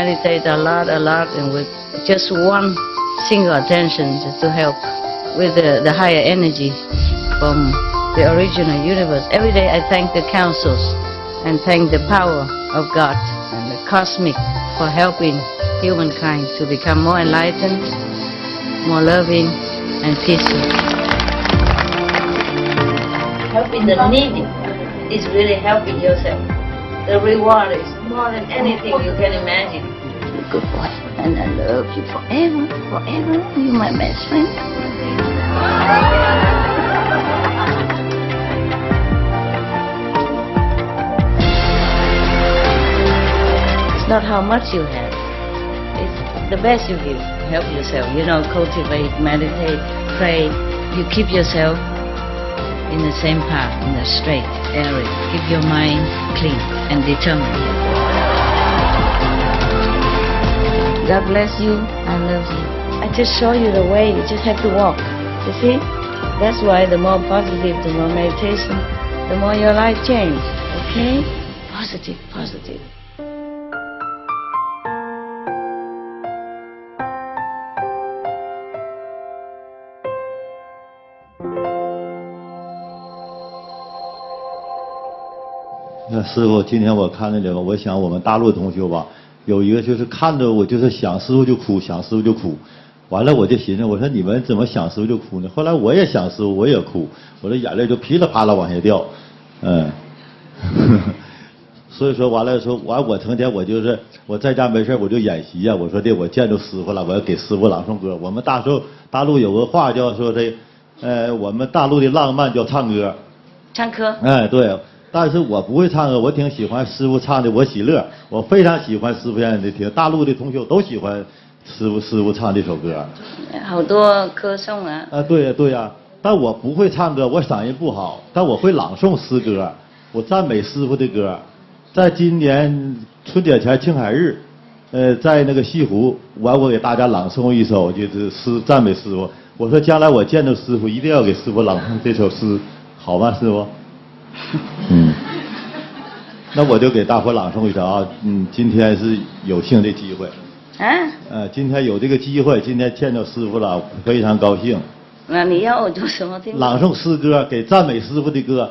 meditate a lot, and with just one single attention to help with the higher energy from the original universe. Every day I thank the councils and thank the power of God and the cosmic for helping humankind to become more enlightened, more loving and peaceful. Helping the needy is really helping yourself. The reward is more than anything you can imagine. You're a good boy, and I love you forever, forever. You're my best friend. It's not how much you have. It's the best you give. Help yourself. Cultivate, meditate, pray. You keep yourself in the same path, in the straight area. Keep your mind clean and determined. God bless you. I love you. I just show you the way. You just have to walk. You see? That's why the more positive, the more meditation, the more your life change. Okay? Positive, positive.师傅，今天我看那个，我想我们大陆的同学吧，有一个就是看着我就是想师傅就哭，想师傅就哭，完了我就寻思，我说你们怎么想师傅就哭呢？后来我也想师傅，我也哭，我的眼泪就噼里啪啦往下掉，所以说完了说我成天我就是我在家没事我就演习呀，我说我见着师傅了，我要给师傅朗诵歌。我们大陆有个话叫说我们大陆的浪漫叫唱歌，唱歌，对。但是我不会唱歌，我挺喜欢师傅唱的，我喜乐，我非常喜欢师傅演的听。大陆的同学都喜欢师傅唱这首歌，好多歌颂啊。对呀，但我不会唱歌，我嗓音不好，但我会朗诵诗歌，我赞美师傅的歌。在今年春节前青海日，在那个西湖，我给大家朗诵一首就是诗赞美师傅。我说将来我见到师傅一定要给师傅朗诵这首诗，好吗，师傅？那我就给大伙朗诵一首啊，今天是有幸的机会，今天有这个机会，今天见到师傅了，非常高兴。那你要我做什么？听朗诵诗歌，给赞美师傅的歌。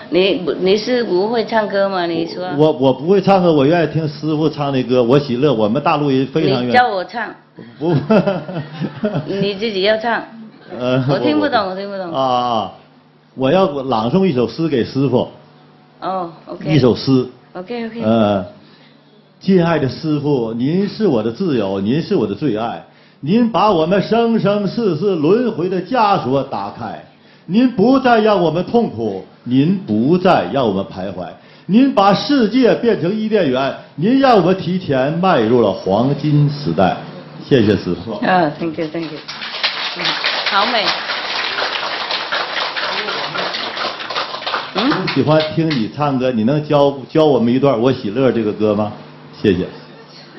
你是不会唱歌吗？你说。我不会唱歌，我愿意听师傅唱的歌，我喜乐。我们大陆人非常愿意。你叫我唱。不。你自己要唱。我听不懂，我听不懂。我要朗诵一首诗给师傅。OK。一首诗。OK。敬爱的师傅，您是我的自由，您是我的最爱，您把我们生生世世轮回的枷锁打开，您不再让我们痛苦，您不再让我们徘徊，您把世界变成伊甸园，您让我们提前迈入了黄金时代。谢谢师傅。Thank you。好美。喜欢听你唱歌，你能教我们一段《我喜乐》这个歌吗？谢谢。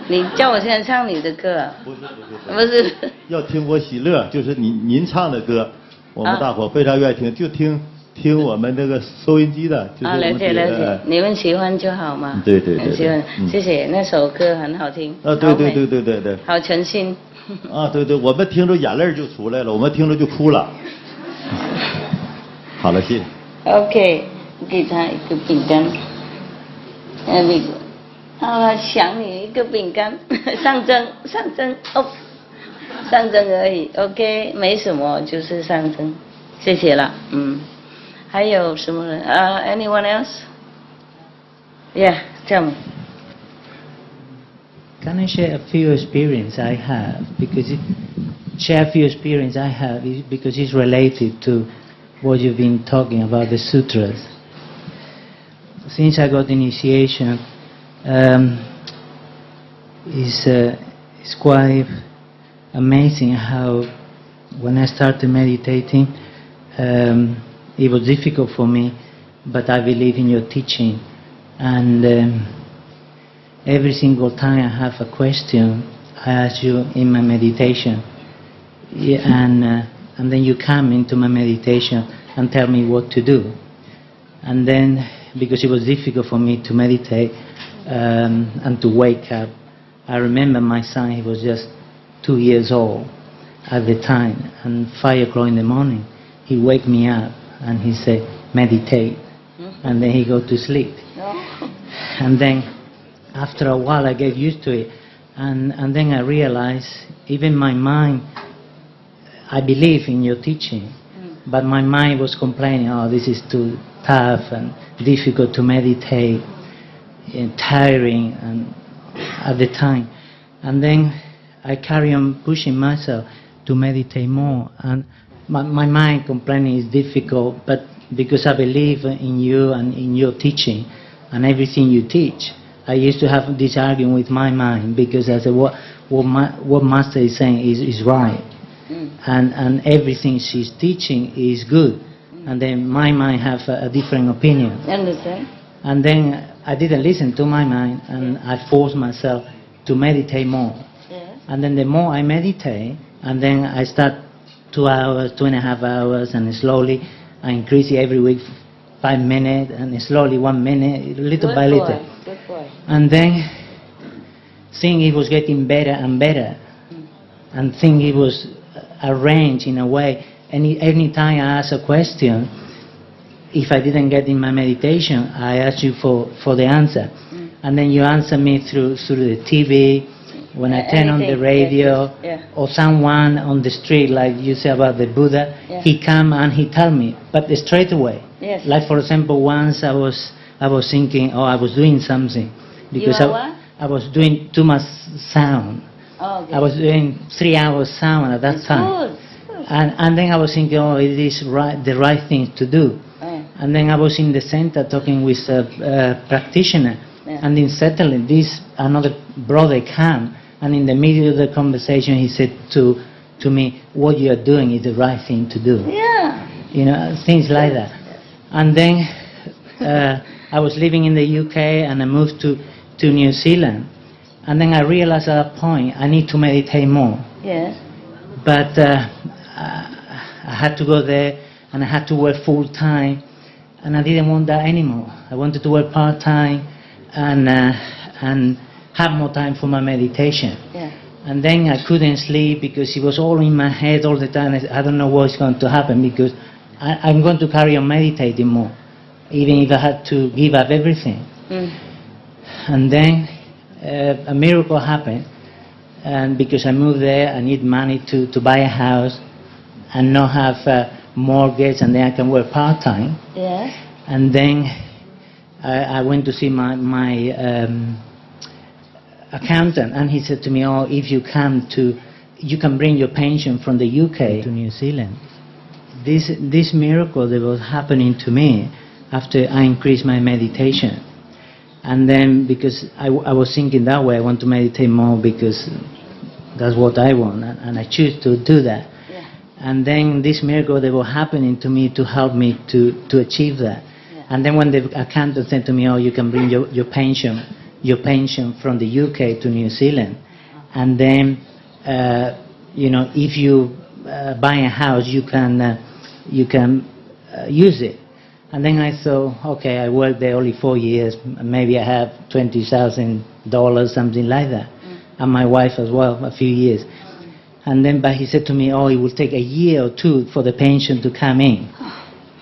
你叫我现在唱你的歌啊？不是。要听《我喜乐》，就是您唱的歌，我们大伙非常愿意听，就听我们这个收音机的。就是了解，你们喜欢就好嘛。对。喜欢，谢谢，那首歌很好听。对。好诚心。对，我们听着眼泪就出来了，我们听着就哭了。好了，谢谢。OK， 给他一个饼干，想你一个饼干，上蒸上蒸而已 ，OK， 没什么，就是上蒸，谢谢了，还有什么人？Anyone else? Yeah, tell me. Can I share a few experience I have? Share a few experience I have because it's related to what you've been talking about the sutras. Since I got initiation, it's quite amazing how when I started meditating, it was difficult for me, but I believe in your teaching, and every single time I have a question, I ask you in my meditation, and then you come into my meditation and tell me what to do. And then, because it was difficult for me to meditate and to wake up I remember my son, he was just 2 years old at the time, and 5 o'clock in the morning, he wake me up and he said, meditate, and then he go to sleep. And then after a while I get used to it, and then I realized, even my mind, I believe in your teaching, but my mind was complaining, oh, this is too tough and difficult to meditate, and tiring and at the time. And then I carry on pushing myself to meditate more, and my mind complaining is difficult, but because I believe in you and in your teaching and everything you teach, I used to have this argument with my mind, because I said what Master is saying is right, and everything she's teaching is good, and then my mind have a different opinion. Understand? And then I didn't listen to my mind, and I forced myself to meditate more. Yes. And then the more I meditate, and then I start 2 hours, 2.5 hours, and slowly I increase it every week 5 minutes, and slowly 1 minute, little by little. Good boy. And then think it was getting better and better, and think it was arranged in a way. Any time I ask a question, if I didn't get in my meditation, I ask you for the answer, and then you answer me through the TV. When I turn on the radio, or someone on the street, like you say about the Buddha, he come and he tell me, but straight away. Yes. Like for example, once I was thinking, I was doing something, because I was doing too much sound. Oh, okay. I was doing 3 hours sound at that time. Good. And then I was thinking, it is the right thing to do. And then I was in the center talking with a practitioner, and then suddenly another brother came, and in the middle of the conversation he said to me, what you are doing is the right thing to do. Yeah. You know, things like that. And then I was living in the UK, and I moved to New Zealand. And then I realized at that point I need to meditate more. Yes. But I had to go there, and I had to work full time, and I didn't want that anymore. I wanted to work part time and have more time for my meditation. Yeah. And then I couldn't sleep because it was all in my head all the time. I don't know what's going to happen, because I'm going to carry on meditating more, even if I had to give up everything. And then a miracle happened, and because I moved there, I need money to buy a house and not have a mortgage, and then I can work part-time. Yes. And then I went to see my accountant, and he said to me, if you can bring your pension from the UK to New Zealand. This miracle that was happening to me after I increased my meditation. And then because I was thinking that way, I want to meditate more because that's what I want, and I choose to do that. Yeah. And then this miracle that was happening to me to help me to achieve that. Yeah. And then when the accountant said to me, you can bring your pension from the UK to New Zealand, and then if you buy a house, you can use it. And then I thought, okay, I worked there only 4 years, maybe I have $20,000, something like that, and my wife as well, a few years. And then, but he said to me, it will take a year or two for the pension to come in.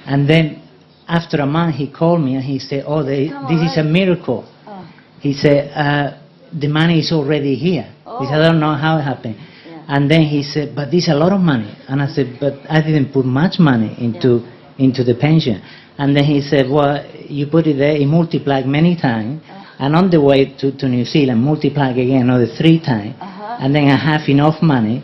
And then after a month, he called me and he said, this is a miracle. He said, the money is already here. He said, I don't know how it happened. Yeah. And then he said, but this is a lot of money. And I said, but I didn't put much money into the pension. And then he said, well, you put it there, it multiplied many times. And on the way to New Zealand, multiplied again another 3 times. And then I have enough money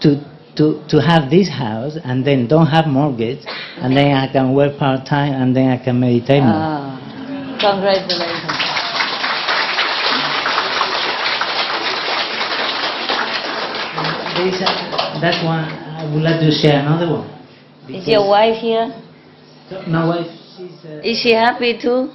to have this house, and then don't have mortgage, and then I can work part-time, and then I can meditate more. Congratulations. That's one. I would like to share another one. Is your wife here? My wife, she's... Is she happy too?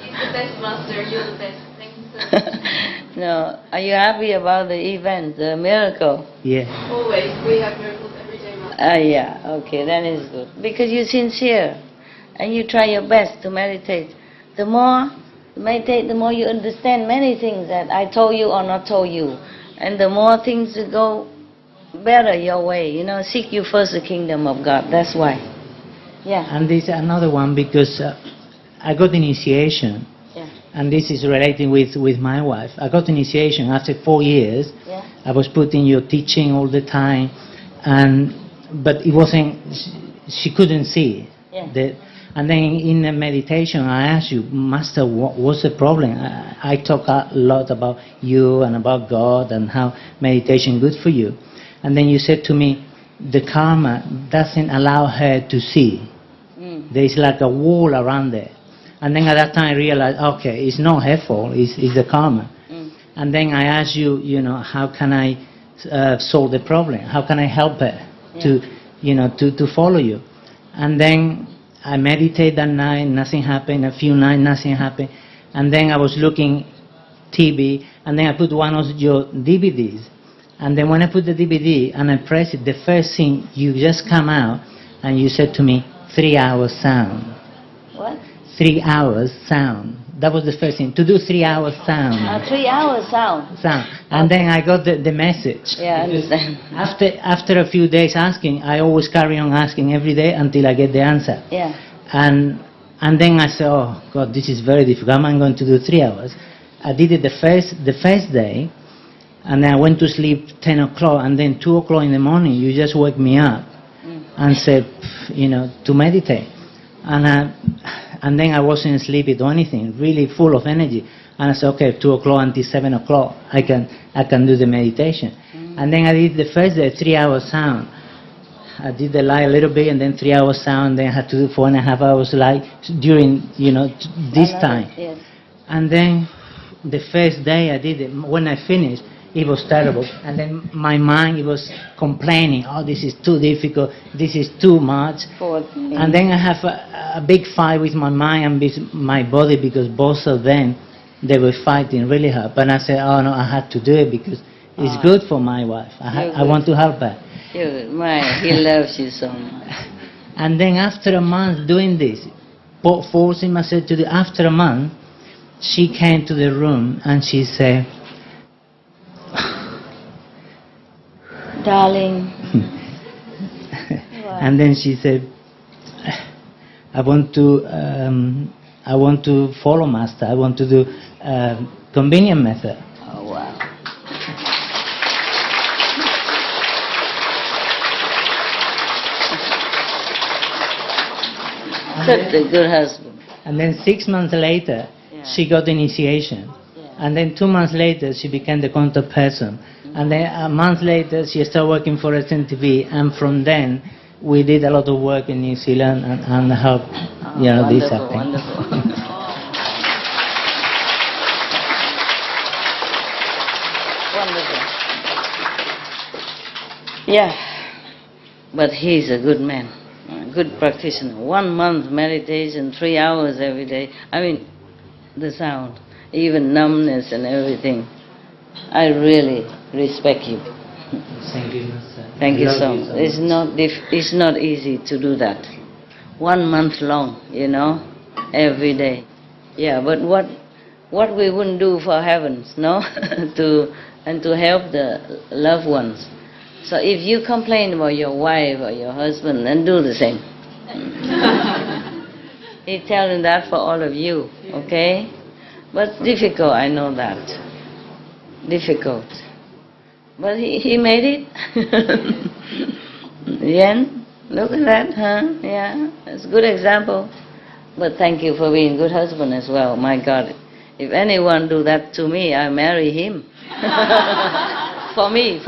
He's the best, Master. You're the best. Thank you so much. No. Are you happy about the event, the miracle? Yeah. Always. We have miracles every day, Master. Yeah. Okay, that is good. Because you're sincere and you try your best to meditate. The more meditate, the more you understand many things that I told you or not told you. And the more things go better your way, you know, seek you first the kingdom of God. That's why. Yeah. And this another one because I got initiation. Yeah. And this is relating with my wife. I got initiation after 4 years. Yeah. I was putting your teaching all the time, but it wasn't. She couldn't see. Yeah. And then in the meditation, I asked you, Master, what's the problem? I talk a lot about you and about God and how meditation good for you. And then you said to me, the karma doesn't allow her to see. There is like a wall around there. And then at that time I realized, okay, it's not her fault, it's the karma. And then I asked you, you know, how can I solve the problem? How can I help her to, you know, to follow you? And then I meditated that night, nothing happened. A few nights, nothing happened. And then I was looking TV, and then I put one of your DVDs. And then when I put the DVD and I press it, the first thing you just come out, and you said to me, 3 hours sound. What? 3 hours sound. That was the first thing, to do 3 hours sound. 3 hours sound. Sound. And then I got the message. Yeah, I understand. After a few days asking, I always carry on asking every day until I get the answer. Yeah. And then I said, oh God, this is very difficult. I'm going to do 3 hours. I did it the first day, and then I went to sleep 10 o'clock, and then 2 o'clock in the morning, you just wake me up and said, you know, to meditate. And then I wasn't sleepy or anything, really full of energy. And I said, okay, 2 o'clock until 7 o'clock, I can do the meditation. And then I did the first day, 3 hours sound. I did the light a little bit, and then 3 hours sound. Then I had to do 4.5 hours light during, you know, this time. Yes. And then the first day I did it, when I finished, it was terrible. And then my mind, it was complaining, oh, this is too difficult, this is too much. And then I have a big fight with my mind and with my body, because both of them, they were fighting really hard. But I said, oh no, I had to do it because it's good for my wife. I want to help her. He loves you so much. And then after a month doing this, forcing myself to do, after a month, she came to the room and she said, darling. And then she said, I want to follow Master. I want to do convenient method. Oh wow. Such a good husband. And then 6 months later, she got initiation. And then 2 months later, she became the contact person. And then a month later, she started working for SNTV. And from then, we did a lot of work in New Zealand and helped, you know, this happening. Wonderful. Wonderful. Yeah, but he's a good man, a good practitioner. 1 month meditation, 3 hours every day. I mean, the sound, even numbness and everything. I really respect you. Thank you, Master. Thank you so much. It's not easy to do that. 1 month long, you know, every day. Yeah, but what we wouldn't do for heavens, no? to help the loved ones. So if you complain about your wife or your husband, then do the same. He's telling that for all of you, okay? But difficult, I know that. Difficult. But he made it. Yen, look at that, huh? Yeah, it's a good example. But thank you for being a good husband as well. My God, if anyone do that to me, I marry him. For me.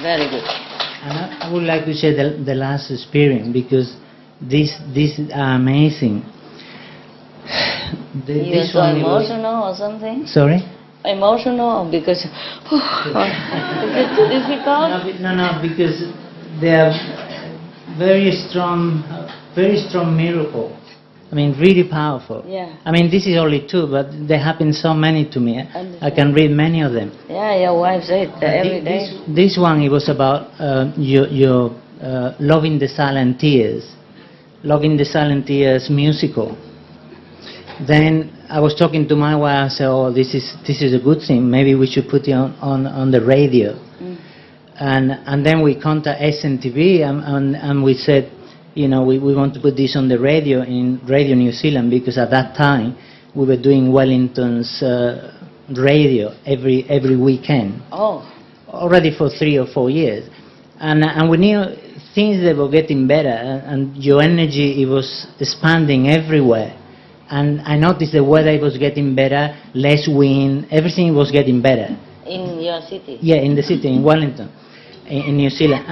Very good. And I would like to share the last experience, because this is amazing. You're so emotional or something? Sorry? Emotional or because is it too difficult? No, because they are very strong miracle. I mean, really powerful. Yeah. I mean, this is only 2, but there happen so many to me. I can read many of them. Yeah, your wife said every day. This one, it was about your loving the silent tears. Loving the Silent Tears musical. Then I was talking to my wife. I said, "Oh, this is a good thing. Maybe we should put it on the radio." And then we contacted SNTV and we said, we want to put this on the radio in Radio New Zealand, because at that time we were doing Wellington's radio every weekend. Oh. Already for 3 or 4 years, and we knew things that were getting better, and your energy, it was expanding everywhere. And I noticed the weather was getting better, less wind, everything was getting better. In your city? Yeah, in the city, in Wellington, in New Zealand.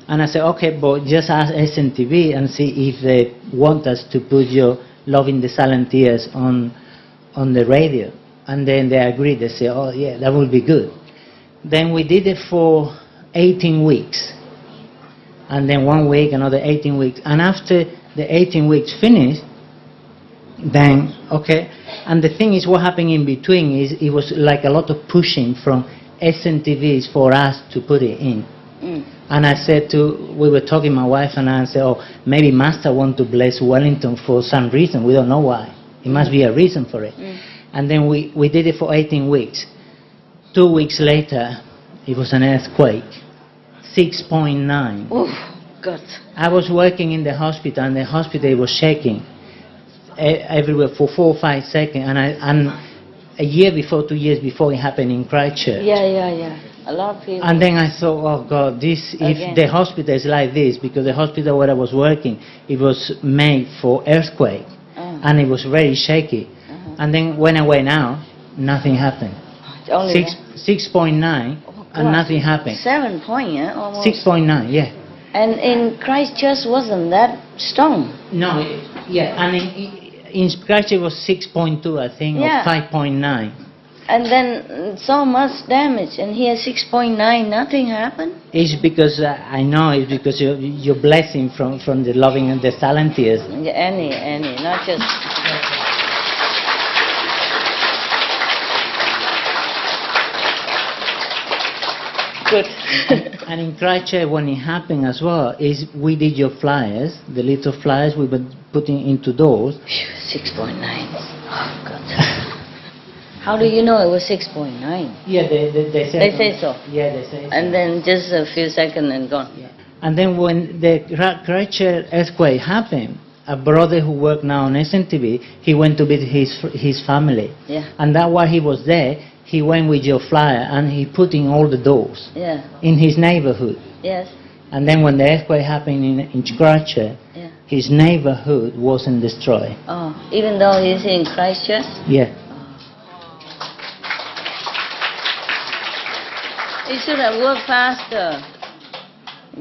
And I said, okay, but just ask SNTV and see if they want us to put your Loving the Silent Tears on the radio. And then they agreed. They said, oh yeah, that would be good. Then we did it for 18 weeks. And then 1 week, another 18 weeks. And after the 18 weeks finished, then, okay. And the thing is, what happened in between is it was like a lot of pushing from SNTVs for us to put it in. And I said we were talking, my wife and I said, oh, maybe Master want to bless Wellington for some reason. We don't know why. It must be a reason for it. And then we did it for 18 weeks. 2 weeks later, it was an earthquake. 6.9. Oh, God. I was working in the hospital, and the hospital was shaking everywhere for 4 or 5 seconds. And a year before, 2 years before, it happened in Christchurch. Yeah. A lot of people. And then I thought, oh God, if the hospital is like this, because the hospital where I was working, it was made for earthquake, and it was very shaky. And then when I went out, nothing happened. Only 6.9, and nothing happened. 7 point, yeah, almost. 6.9, yeah. And in Christchurch wasn't that strong. No, yeah, and in Christchurch it was 6.2, I think, Yeah. or 5.9. And then so much damage, and here 6.9, nothing happened. It's because I know it's because your blessing from the Loving and the Silent Tears. Yeah, any, not just. Good. And in Christchurch, when it happened as well, is we did your flyers, the little flyers we were putting into doors. 6.9. Oh, God. How do you know it was 6.9? Yeah, they say. They say so. Yeah, they say so. And then just a few seconds and gone. Yeah. And then when the Christchurch earthquake happened, a brother who worked now on SNTV, he went to visit his family. Yeah. And that while he was there, he went with your flyer and he put in all the doors. Yeah. In his neighborhood. Yes. And then when the earthquake happened in Christchurch, Yeah. his neighborhood wasn't destroyed. Oh, even though he's in Christchurch? Yeah. You should have worked faster.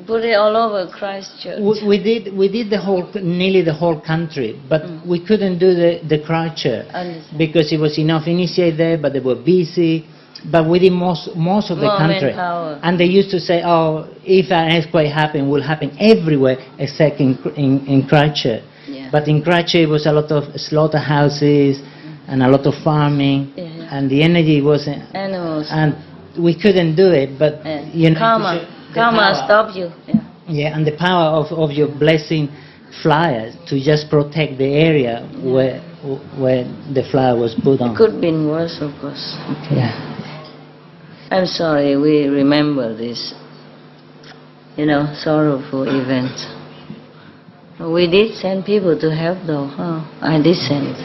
Put it all over Christchurch. We did nearly the whole country, but we couldn't do the Christchurch Understand. because it was enough initiated there, but they were busy. But we did most of the More country. manpower. And they used to say, oh, if an earthquake happened, it will happen everywhere except in Christchurch. Yeah. But in Christchurch, it was a lot of slaughterhouses and a lot of farming, and the energy wasn't. Animals. And we couldn't do it, but you know, Karma stopped you. Yeah. Yeah, and the power of your blessing flyers to just protect the area where the flyer was put on. It could have been worse, of course. Yeah. I'm sorry, we remember this, sorrowful event. We did send people to help though, huh? I did send.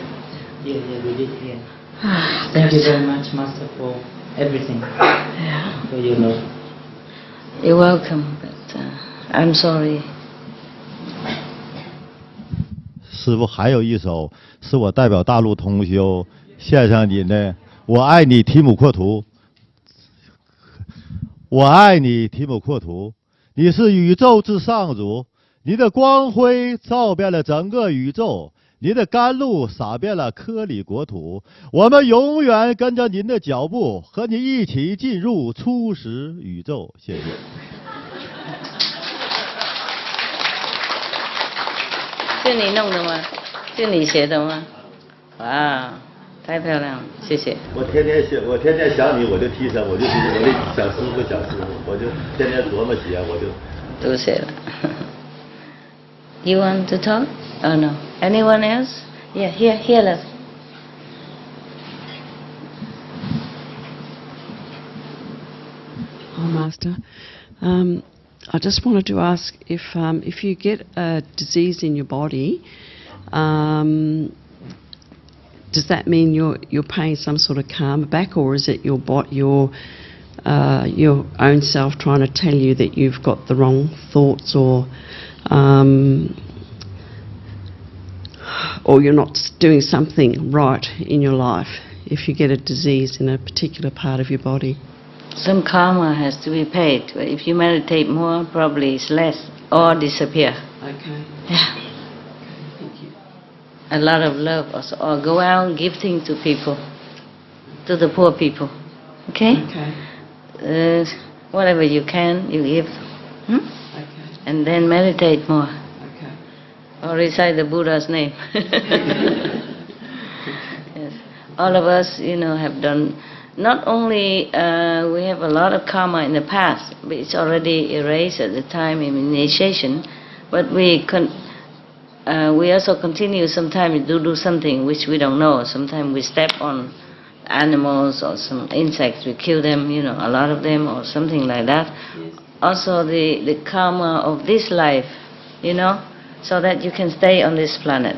Yeah, we did, yeah. Thank you very much, Master, for everything. Yeah. For your love. You're welcome, but I'm sorry. 师父还有一首是我代表大陆同修献上你的，我爱你提姆阔图，我爱你提姆阔图，你是宇宙之上主，你的光辉照遍了整个宇宙，您的甘露洒遍了科里国土，我们永远跟着您的脚步，和你一起进入初始宇宙。谢谢。是你弄的吗？是你写的吗？哇，太漂亮了，谢谢。我天天写，我天天想你，我就提神，我就想师傅，想师傅，我就天天琢磨写，我就都写了。You want to talk? Oh no. Anyone else? Yeah, here, love. Hi, Master. I just wanted to ask if you get a disease in your body, does that mean you're paying some sort of karma back, or is it your own self trying to tell you that you've got the wrong thoughts, or you're not doing something right in your life if you get a disease in a particular part of your body? Some karma has to be paid. If you meditate more, probably it's less or disappear. Okay. Yeah. Okay, thank you. A lot of love also. Or go out gifting to people, to the poor people. Okay? Okay. Whatever you can, you give. Okay. And then meditate more. Okay. Or recite the Buddha's name. Yes. All of us, have done. Not only we have a lot of karma in the past, but it's already erased at the time of initiation, but we also continue sometimes to do something which we don't know. Sometimes we step on animals or some insects, we kill them, a lot of them, or something like that. Yes. Also the karma of this life, so that you can stay on this planet.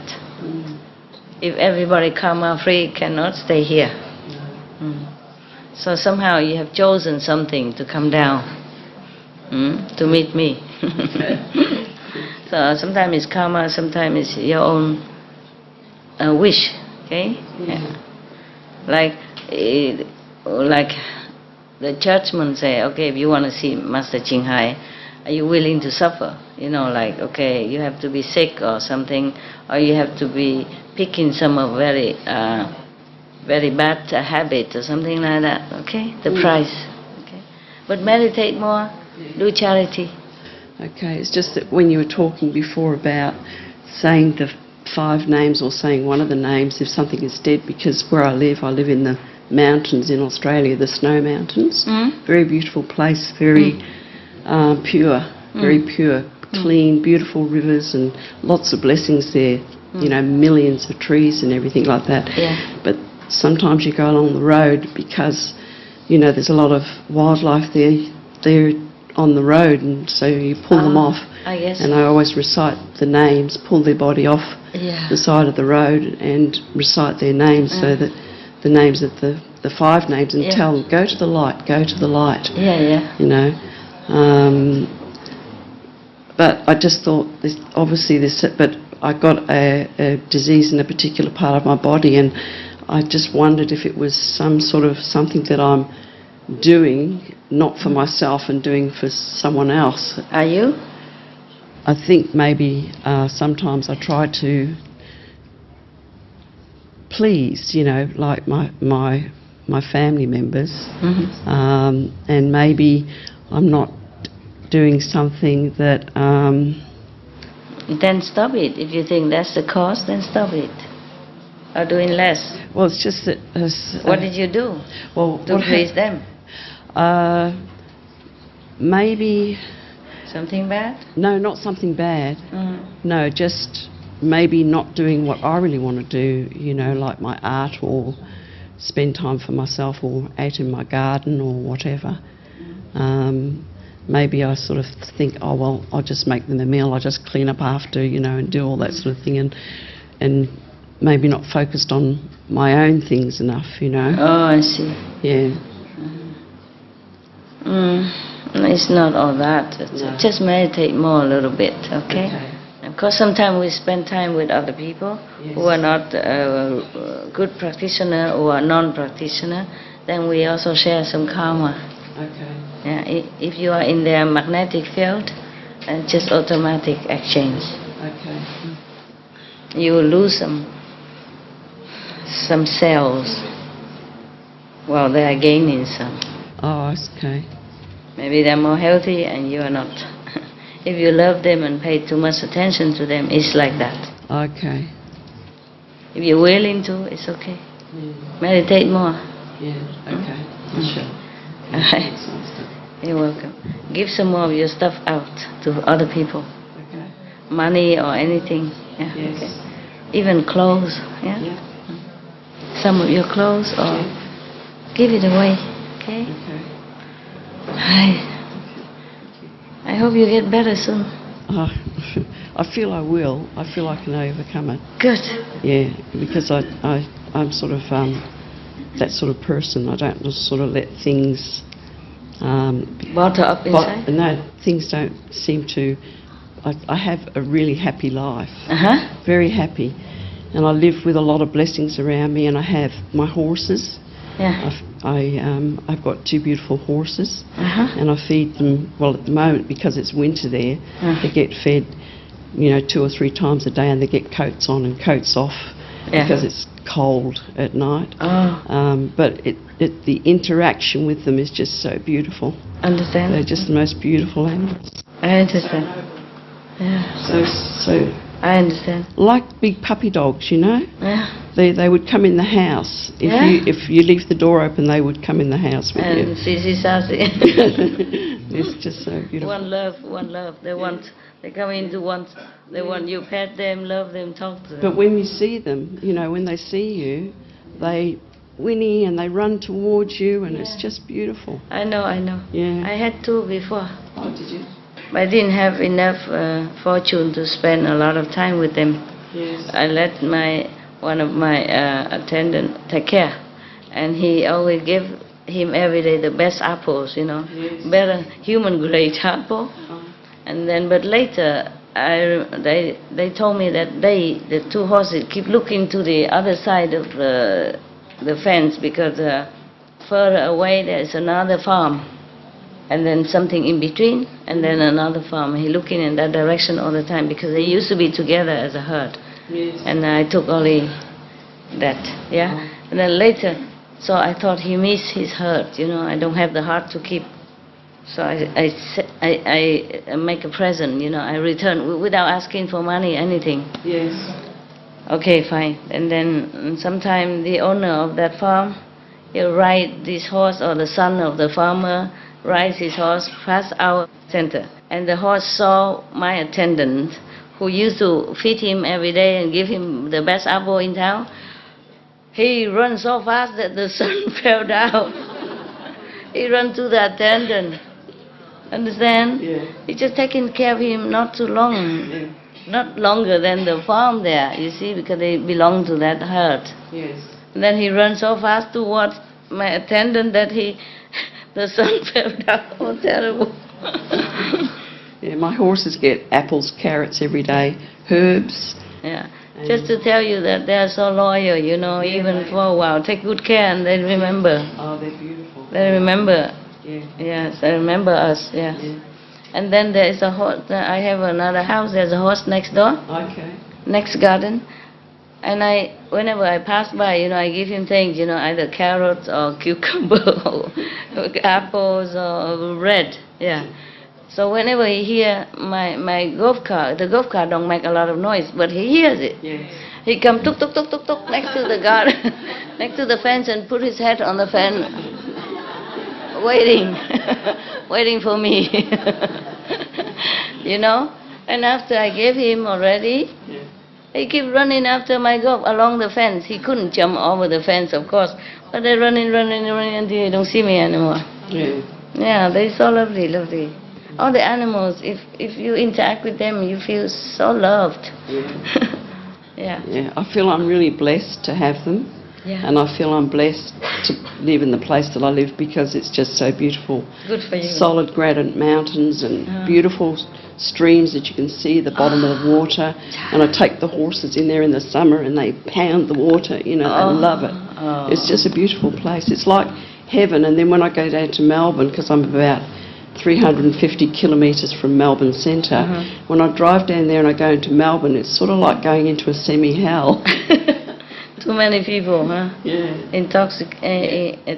If everybody karma free, cannot stay here. So somehow you have chosen something to come down, to meet me. So sometimes it's karma, sometimes it's your own wish. Okay, like the churchmen say, okay, if you want to see Master Ching Hai, are you willing to suffer? Okay, you have to be sick or something, or you have to be picking some of very bad habit or something like that. Okay, the price. Okay, but meditate more, do charity. Okay, it's just that when you were talking before about saying the 5 names or saying one of the names if something is dead, because where I live in the mountains in Australia, the snow mountains. Very beautiful place, very pure, very pure, clean, beautiful rivers and lots of blessings there. Millions of trees and everything like that. Yeah. But sometimes you go along the road because, there's a lot of wildlife there on the road, and so you pull them off. I guess. And I always recite the names, pull their body off the side of the road and recite their names, so that the names of the 5 names, and tell them, go to the light, go to the light. Yeah. But I just thought, but I got a disease in a particular part of my body, and I just wondered if it was some sort of something that I'm doing, not for myself and doing for someone else. Are you? I think maybe sometimes I try to please, like my family members, and maybe I'm not doing something that... Then stop it. If you think that's the cause, then stop it. Or doing less. Well, it's just that... what did you do to please them? Maybe... Something bad? No, not something bad. No, just maybe not doing what I really want to do, like my art, or spend time for myself, or out in my garden or whatever. Maybe I sort of think, oh, well, I'll just make them a meal, I'll just clean up after, and do all that sort of thing, and maybe not focused on my own things enough, Oh, I see. Yeah. It's not all that. Just meditate more a little bit, okay? Because sometimes we spend time with other people who are not good practitioner or non-practitioner, then we also share some karma. Okay. Yeah, if you are in their magnetic field, then just automatic exchange. Okay. You will lose some cells while they are gaining some. Oh, okay. Maybe they're more healthy and you are not. If you love them and pay too much attention to them, it's like that. Okay. If you're willing to, it's okay. Meditate more. Yeah, okay. Sure. Alright. You're welcome. Give some more of your stuff out to other people. Okay. money or anything. Yeah. Yes. Okay. Even clothes. Yeah. Yeah. Some of your clothes, or give it away. Okay. Okay. I hope you get better soon. I feel I will. I feel I can overcome it. Good. Yeah, because I'm sort of that sort of person. I don't just sort of let things Bottle up inside. no, things don't seem to. I have a really happy life, very happy, and I live with a lot of blessings around me. And I have my horses. Yeah. I've got 2 beautiful horses, and I feed them. Well, at the moment, because it's winter there, they get fed, 2 or 3 times a day, and they get coats on and coats off because it's cold at night. But the interaction with them is just so beautiful. Understand? They're just the most beautiful animals. I understand. Yeah. So I understand. like big puppy dogs, Yeah. They would come in the house. If you leave the door open, they would come in the house with you. And Sisi Sasi. It's just so beautiful. One love. They come in to want. They want you pet them, love them, talk to them. But when you see them, when they see you, they whinny and they run towards you, and it's just beautiful. I know. Yeah. I had 2 before. Oh, did you? But I didn't have enough fortune to spend a lot of time with them. Yes. I let one of my attendant take care, and he always gave him every day the best apples, Yes. better human grade apple. And then, but later, they told me that the 2 horses keep looking to the other side of the fence, because further away there is another farm, and then something in between, and then another farm. He looking in that direction all the time, because they used to be together as a herd. Yes. And I took only that, And then later, so I thought he missed his herd, I don't have the heart to keep. So I make a present, I return without asking for money, anything. Yes. Okay, fine. And then sometime the owner of that farm, he'll ride this horse, or the son of the farmer rides his horse past our center. And the horse saw my attendant, who used to feed him every day and give him the best apple in town. He ran so fast that the son fell down. He ran to the attendant. Understand? Yeah. He just taking care of him not too long. Yeah. Not longer than the farm there, you see, because they belong to that herd. Yes. And then he ran so fast towards my attendant that the son fell down. Oh, terrible. Yeah, my horses get apples, carrots every day, herbs. Yeah. Just to tell you that they are so loyal, even for a while. Take good care, and they remember. Oh, they're beautiful. They remember. Yeah. Yes, they remember us, yeah. And then there is a horse. I have another house. There's a horse next door. Okay. Next garden. And whenever I pass by, I give him things, either carrots or cucumber or apples or bread. Yeah. So whenever he hear my golf cart, the golf cart don't make a lot of noise, but he hears it. Yes. He come tuk tuk tuk tuk tuk next to the garden, next to the fence, and put his head on the fence, waiting for me. And after I gave him already, he keep running after my golf along the fence. He couldn't jump over the fence, of course, but they're running until they don't see me anymore. Yeah. Yeah, they're so lovely. All the animals, if you interact with them, you feel so loved. Yeah. Yeah, I feel I'm really blessed to have them. Yeah. And I feel I'm blessed to live in the place that I live, because it's just so beautiful. Good for you. Solid granite mountains and beautiful streams that you can see the bottom of the water. And I take the horses in there in the summer and they pound the water, they love it. Oh. It's just a beautiful place. It's like heaven. And then when I go down to Melbourne, because I'm about 350 kilometres from Melbourne Centre, when I drive down there and I go into Melbourne, it's sort of like going into a semi-hell. Too many people, huh? Yeah.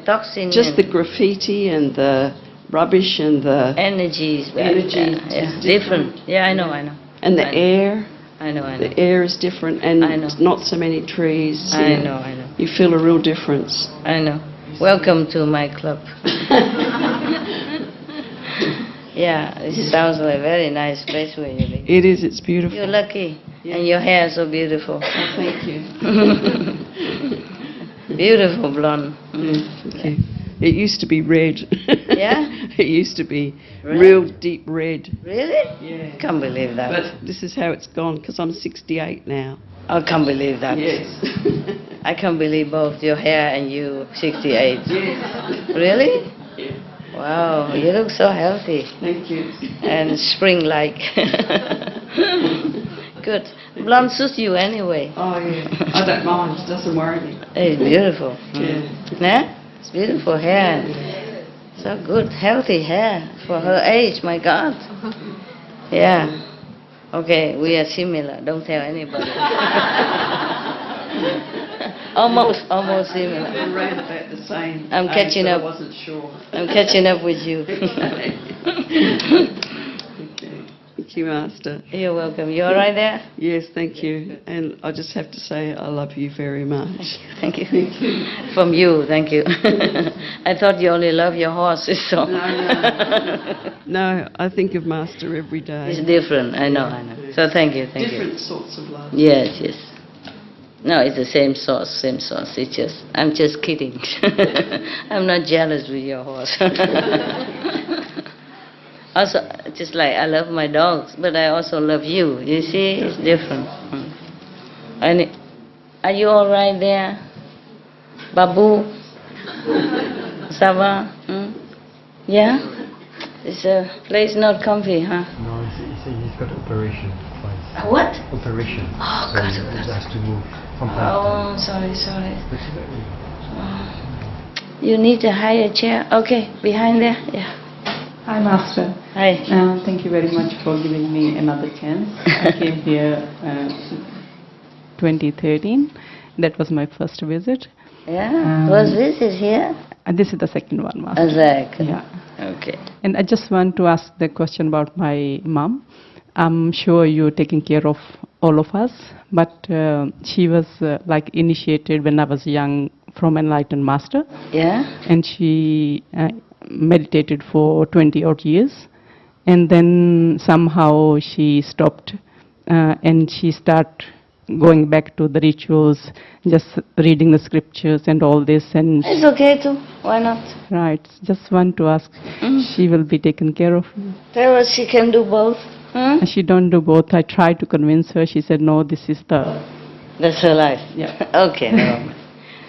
Toxin. Just the graffiti and the rubbish and the energies. energy. Yeah. Different. Yeah, I know. And the air. I know. The air is different, and I know. not so many trees. I know. You feel a real difference. I know. Welcome to my club. Yeah, it sounds like a very nice place where you live. It is, it's beautiful. You're lucky. And your hair is so beautiful. Oh, thank you. Beautiful blonde. Yes, thank you. It used to be red. Yeah? It used to be Red? real deep red. Really? Yeah. Can't believe that. But this is how it's gone, because I'm 68 now. I can't believe that. Yes. I can't believe both your hair and you 68. Yes. Really? Yeah. Wow, you look so healthy Thank you. and spring-like. Good. Blonde suits you anyway. Oh, yeah. I don't mind. It doesn't worry me. It's beautiful. Yeah. Yeah? It's beautiful hair. So good, healthy hair for her age, my God. Yeah. Okay, we are similar. Don't tell anybody. almost similar. We're around about the same. I'm catching age, up. I wasn't sure. I'm catching up with you. Okay. Thank you, Master. You're welcome. You all right there? Yes, thank you. And I just have to say I love you very much. Thank you. From you, thank you. I thought you only love your horses, so. No, I think of Master every day. It's different, I know. So thank you. Different sorts of love. Yes. No, it's the same source. It's just, I'm just kidding. I'm not jealous with your horse. Also, just like I love my dogs, but I also love you. You see, it's different. And are you all right there? Babu? Ça va? Yeah? Is the place not comfy, huh? No, he's got operation twice. What? Operation. Oh, so God. he has to move from time to Oh, time. sorry. But, You need a higher chair? Okay, behind there? Yeah. Hi, Master. Hi. Thank you very much for giving me another chance. I came here 2013. That was my first visit. Yeah? Was visit here? And this is the second one, Master. Exactly. Yeah. Okay. And I just want to ask the question about my mom. I'm sure you're taking care of all of us, but she was like initiated when I was young from Enlightened Master. Yeah? And she meditated for 20 odd years, and then somehow she stopped and she started going back to the rituals, just reading the scriptures and all this. And It's okay too. Why not? right, just want to ask, she will be taken care of. Tell us she can do both. And she don't do both. I tried to convince her. She said no, this is the That's her life. Yeah. Okay. No.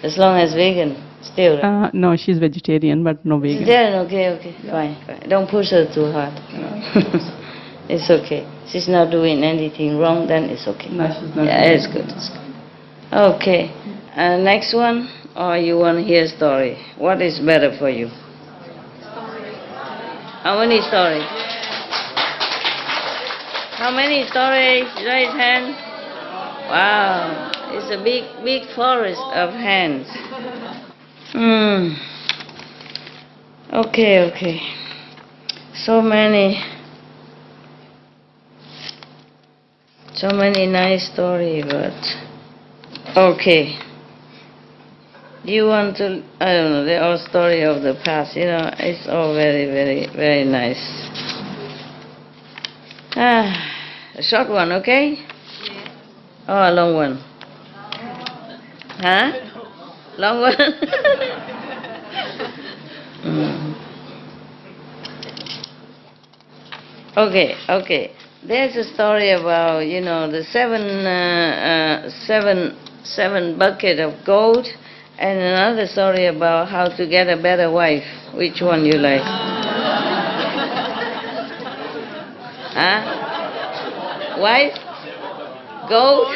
As long as vegan, still. no, she's vegetarian but no vegan. Vegetarian, okay. Fine. Don't push her too hard. It's okay. She's not doing anything wrong, then it's okay. No, she's not. Yeah, it's good. Okay. Next one, or you want to hear a story? What is better for you? How many stories? How many stories? Raise hand. Wow. It's a big forest of hands. Okay. So many nice stories, but okay. You want to? I don't know. They're all story of the past. It's all very nice. A short one, okay? Yeah. Oh, a long one. Huh? Long one? Okay. There's a story about, the seven bucket of gold, and another story about how to get a better wife. Which one you like? Huh? Wife? Gold?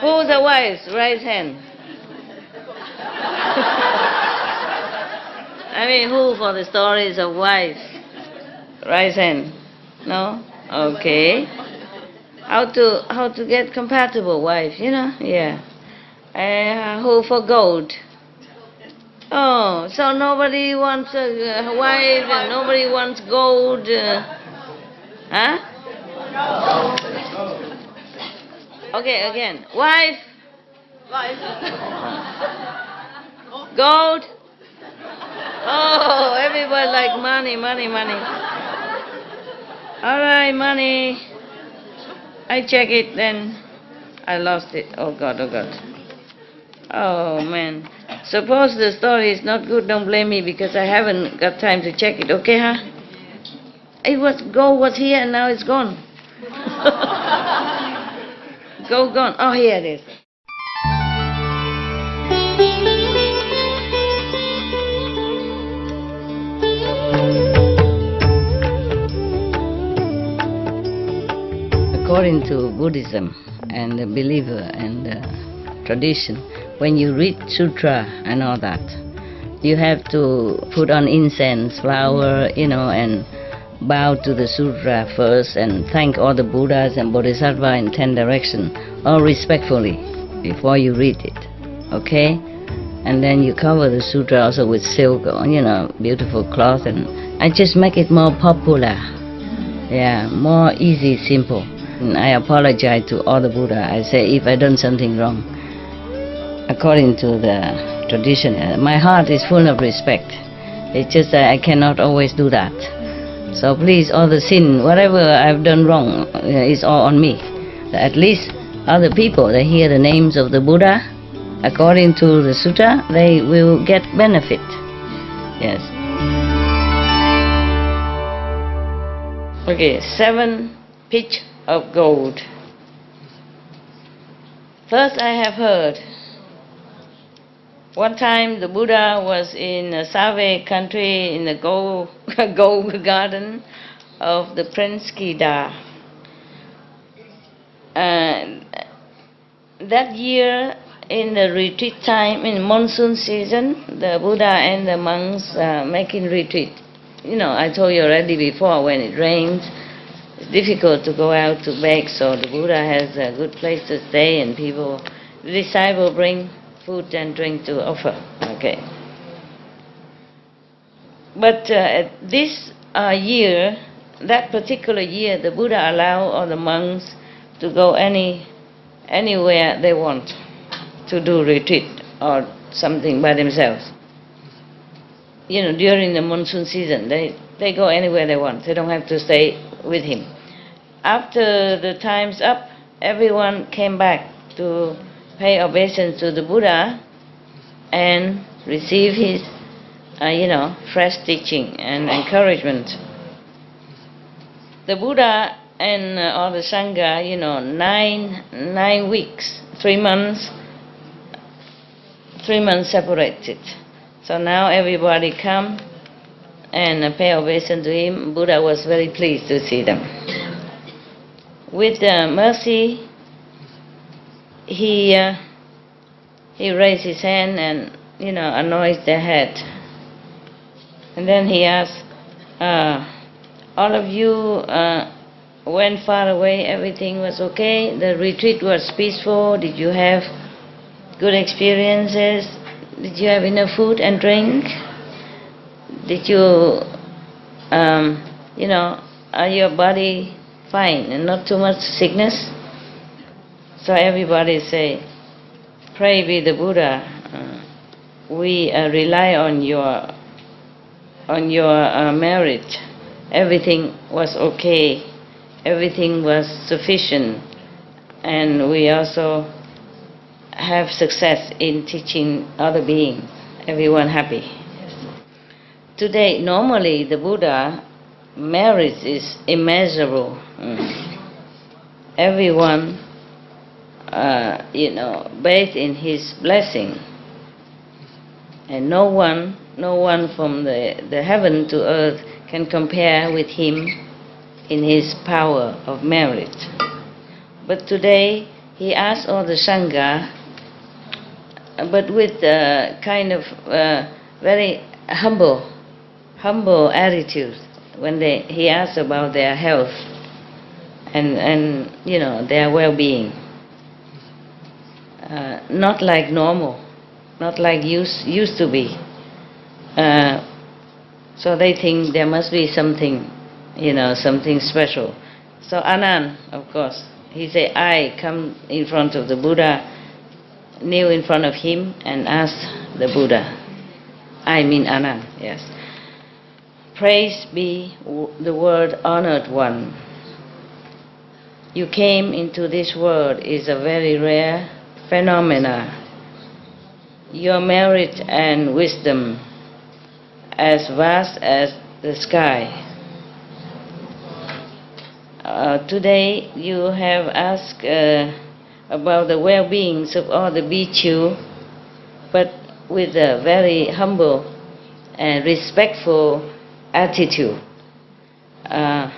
Who's the wife? Raise hand. I mean, who for the stories of wives? Raise hand. No? Okay. How to get compatible wife, Yeah. Who for gold? Oh, so nobody wants a wife and nobody wants gold. Huh? Okay, again. Wife. Gold. Oh, everybody. was like money. All right, money. I check it, then I lost it. Oh God. Oh man. Suppose the story is not good, don't blame me because I haven't got time to check it, okay, huh? It was here and now it's gone. Gone. Oh, here it is. According to Buddhism and the believer and the tradition, when you read sutra and all that, you have to put on incense, flower, and bow to the sutra first and thank all the Buddhas and Bodhisattvas in 10 directions, all respectfully, before you read it, okay? And then you cover the sutra also with silk, beautiful cloth, and I just make it more popular, more easy, simple. And I apologize to all the Buddha. I say if I done something wrong, according to the tradition, my heart is full of respect. It's just that I cannot always do that. So please, all the sin, whatever I've done wrong, is all on me. At least other people, they hear the names of the Buddha, according to the sutta, they will get benefit. Yes. Okay, 7 pitch of gold. First I have heard, one time the Buddha was in a Save country in the gold garden of the Prince Kida. That year in the retreat time, in monsoon season, the Buddha and the monks making retreat. I told you already before, when it rains, it's difficult to go out to beg, so the Buddha has a good place to stay and the disciple bring food and drink to offer. Okay. But this year, that particular year, the Buddha allowed all the monks to go anywhere they want to do retreat or something by themselves. During the monsoon season, they go anywhere they want. They don't have to stay with him. After the time's up, everyone came back to pay obeisance to the Buddha and receive his, fresh teaching and encouragement. The Buddha and all the Sangha, 9 weeks, 3 months separated. So now everybody come and pay obeisance to him. Buddha was very pleased to see them. With mercy, he raised his hand and, anointed their head. And then he asked, all of you went far away, everything was okay, the retreat was peaceful, did you have good experiences, did you have enough food and drink, did you, are your body fine and not too much sickness? So everybody say, pray be the Buddha, we rely on your merit. Everything was okay, everything was sufficient, and we also have success in teaching other beings, everyone happy. Today, normally the Buddha merit is immeasurable. Everyone, bathed in his blessing, and no one from the heaven to earth can compare with him in his power of merit. But today he asked all the Sangha, but with a kind of very humble attitude, when he asked about their health and their well-being. Not like normal, not like used to be. So they think there must be something, something special. So Anand, of course, he said, I come in front of the Buddha, kneel in front of him and ask the Buddha. I mean Anand, yes. Praise be the word honored one. You came into this world is a very rare phenomena. Your merit and wisdom as vast as the sky. Today you have asked about the well-beings of all the bhikkhu, but with a very humble and respectful attitude. I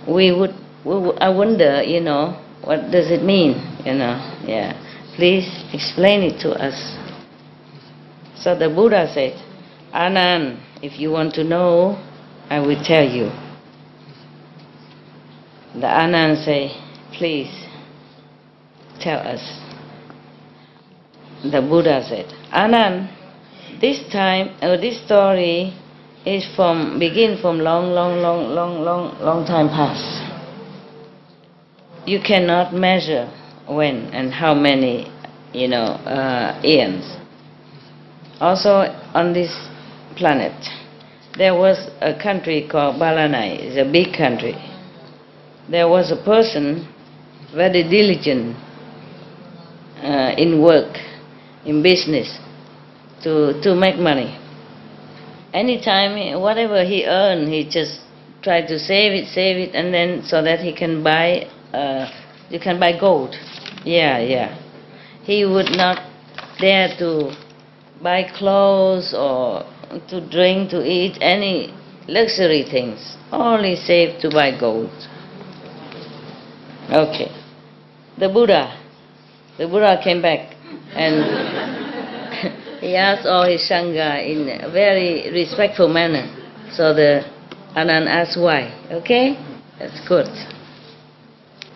wonder, what does it mean, Yeah. Please explain it to us. So the Buddha said, Anand, if you want to know, I will tell you. The Anand say, please tell us. The Buddha said, Anand, this story is begin from long time past. You cannot measure when and how many, eons. Also on this planet, there was a country called Balanai. It's a big country. There was a person very diligent in work, in business, to make money. Anytime, whatever he earned, he just tried to save it, and then so that he can buy, you can buy gold. Yeah. He would not dare to buy clothes or to drink, to eat any luxury things. Only save to buy gold. Okay. The Buddha came back and he asked all his Sangha in a very respectful manner. So the Anand asked why. Okay? That's good.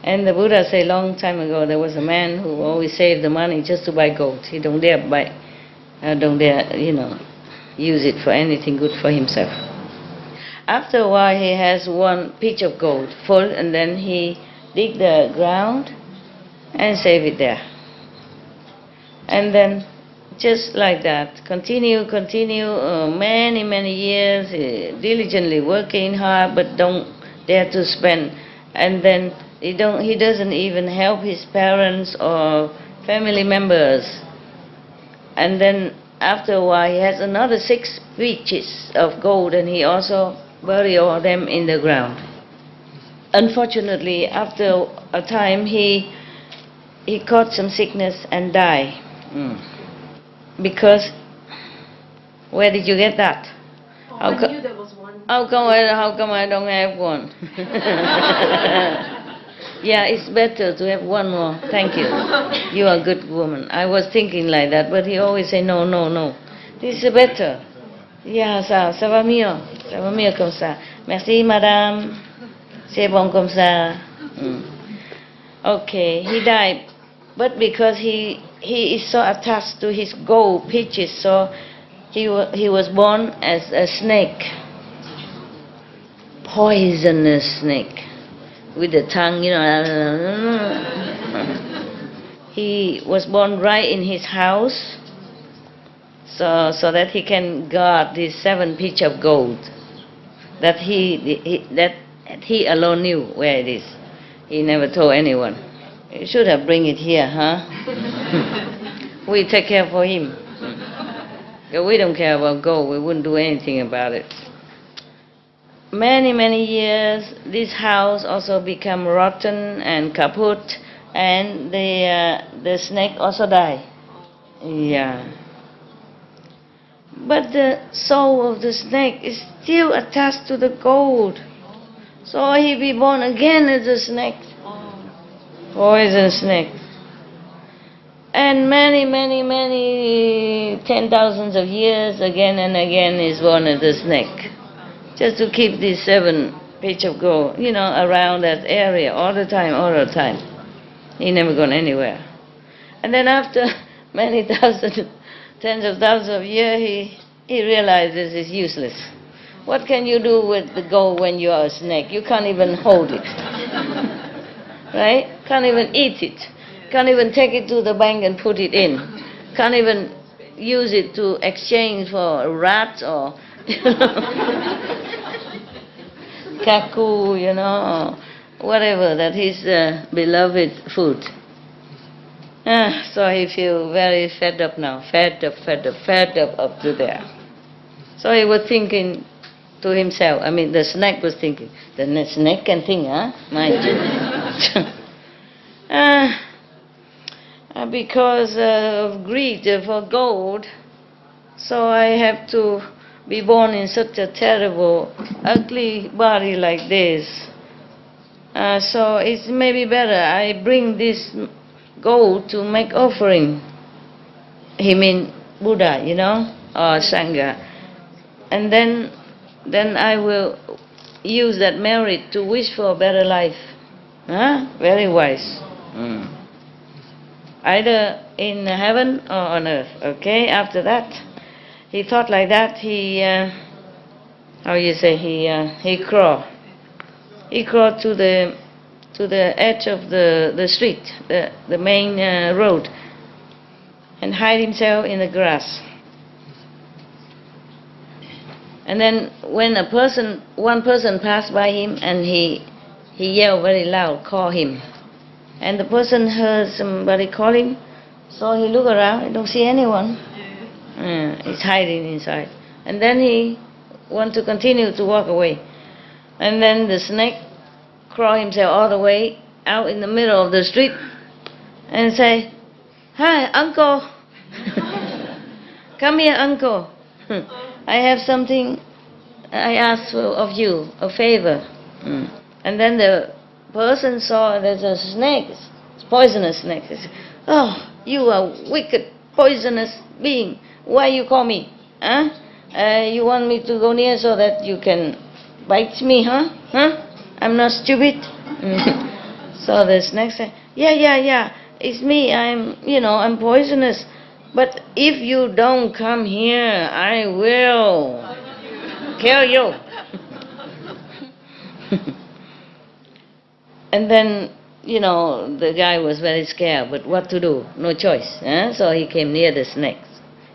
And the Buddha said long time ago there was a man who always saved the money just to buy gold. He don't dare use it for anything good for himself. After a while he has one pitch of gold full, and then he dig the ground and save it there. And then just like that, continue, many years, diligently working hard, but don't dare to spend. And then he doesn't even help his parents or family members. And then after a while, he has another 6 pitches of gold, and he also bury all them in the ground. Unfortunately, after a time, he caught some sickness and died. Because, where did you get that? I knew there was one. How come I don't have one? Yeah, it's better to have one more. Thank you. You are a good woman. I was thinking like that, but he always say no. This is better. Yeah, ça va mieux comme ça. Merci, madame. C'est bon comme ça. Okay, he died, but because he is so attached to his gold pitches, so he was born as a snake, poisonous snake, with the tongue, He was born right in his house, so that he can guard this 7 pitch of gold that he alone knew where it is. He never told anyone. You should have bring it here, huh? We take care for him. If we don't care about gold, we wouldn't do anything about it. Many years, this house also become rotten and kaput, and the snake also died. Yeah. But the soul of the snake is still attached to the gold. So he be born again as a snake. Poison snake. And many 10,000s of years again and again is born as a snake. Just to keep these 7 pitch of gold, around that area all the time. He never gone anywhere. And then after many tens of thousands of years, he realizes it's useless. What can you do with the gold when you are a snake? You can't even hold it. Right? Can't even eat it. Can't even take it to the bank and put it in. Can't even, use it to exchange for rats or kaku, or whatever, that his beloved food. So he feel very fed up now, fed up up to there. So he was thinking to himself, the snake was thinking, the snake can think, mind you. Because of greed for gold, so I have to be born in such a terrible, ugly body like this. So it's maybe better I bring this gold to make offering. He mean Buddha, or Sangha. And then I will use that merit to wish for a better life. Very wise. Either in heaven or on earth. Okay, after that, he thought like that. He crawled. He crawled to the edge of the street, the main road, and hide himself in the grass. And then when one person passed by him, and he yelled very loud, call him. And the person heard somebody call him, so he looked around, he don't see anyone. He's hiding inside. And then he want to continue to walk away. And then the snake crawled himself all the way out in the middle of the street and say, "Hi, uncle." "Come here, uncle. I have something I ask of you, a favor." And then the person saw there's a snake, it's poisonous snake. He said, "Oh, you are wicked, poisonous being. Why you call me? You want me to go near so that you can bite me, huh? I'm not stupid." So the snake said, Yeah, it's me. I'm poisonous. But if you don't come here, I will kill you. And then, the guy was very scared, but what to do? No choice. So he came near the snake.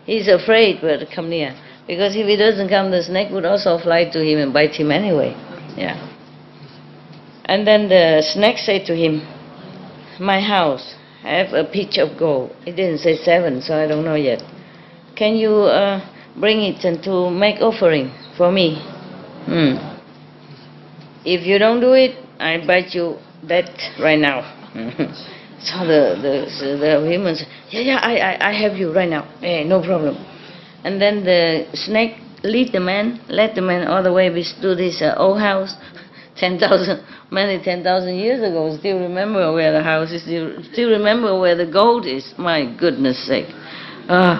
He's afraid to come near, because if he doesn't come, the snake would also fly to him and bite him anyway. Yeah. And then the snake said to him, "My house have a pitch of gold." It didn't say 7, so I don't know yet. "Can you bring it and to make offering for me? If you don't do it, I bite you dead right now." So the women said, "Yeah, I have you right now. No problem." And then the snake led the man all the way to this old house, 10,000 years ago. Still remember where the house is. Still remember where the gold is. My goodness sake. All